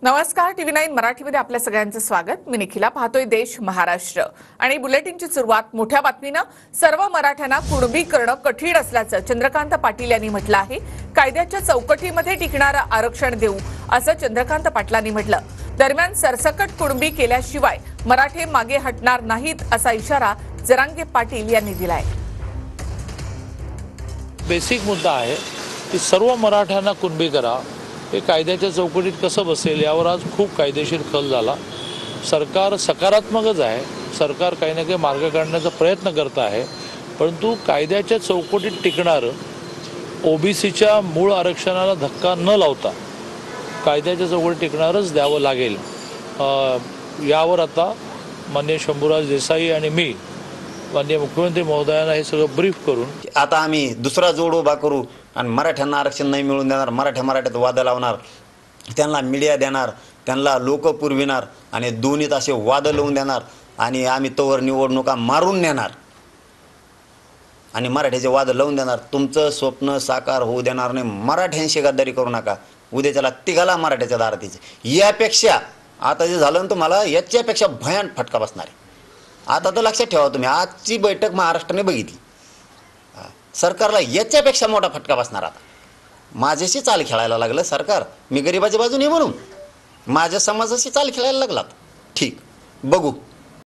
नमस्कार, TV9 मराठीमध्ये आपल्या सगळ्यांचं स्वागत। मी निखिला। पाहतोय देश महाराष्ट्र आणि बुलेटिनची सुरुवात मोठ्या बातमीनं। सर्व मराठ्यांना कुणबी करणं कठीण असल्याचं चंद्रकांत पाटील यांनी म्हटलं आहे। कायद्याच्या चौकटीमध्ये टिकणारं आरक्षण देऊ असं चंद्रकांत पाटलांनी म्हटलं। दरम्यान सरसकट कुणबी केल्याशिवाय मराठे मागे हटणार नाहीत असा इशारा जरांगे पाटील यांनी दिलाय। बेसिक मुद्दा आहे की सर्व मराठ्यांना कुणबी करा, हे कायद्याच्या चौकटीत कसं बसेल यावर आज खूप कायदेशीर खल झाला। सरकार सकारात्मकच आहे, सरकार काही ना काही मार्ग काढण्याचा प्रयत्न करत आहे, परंतु कायद्याच्या चौकटीत टिकणारं ओबीसीच्या मूळ आरक्षणाला धक्का न लावता कायद्याच्या चौकटीत टिकणारच द्यावं लागेल। यावर आता माननीय शंभूराज देसाई आणि मी माननीय मुख्यमंत्री महोदयांना हे सगळं ब्रीफ करून आता आम्ही दुसरा जोड उभा करू आणि मराठ्यांना आरक्षण नाही मिळून देणार, मराठ्यात वाद लावणार, त्यांना मीडिया देणार, त्यांना लोक पुरविणार आणि दोन्हीत असे वाद लावून देणार आणि आम्ही तोवर निवडणुका मारून नेणार आणि मराठ्याचे वाद लावून देणार। तुमचं स्वप्न साकार होऊ देणार नाही। मराठ्यांशी गद्दारी करू नका। उद्याच्याला तिघाला मराठ्याच्या दारात यापेक्षा आता जे झालं तुम्हाला याच्यापेक्षा भयान फटका बसणार आहे। आता तर लक्षात ठेवा तुम्ही, आजची बैठक महाराष्ट्राने बघितली, सरकारला याच्यापेक्षा मोठा फटका बसणार। आता माझ्याशी चाल खेळायला लागलं सरकार, मी गरिबाच्या बाजूने म्हणून माझ्या समाजाशी चाल खेळायला लागलात, ठीक बघू।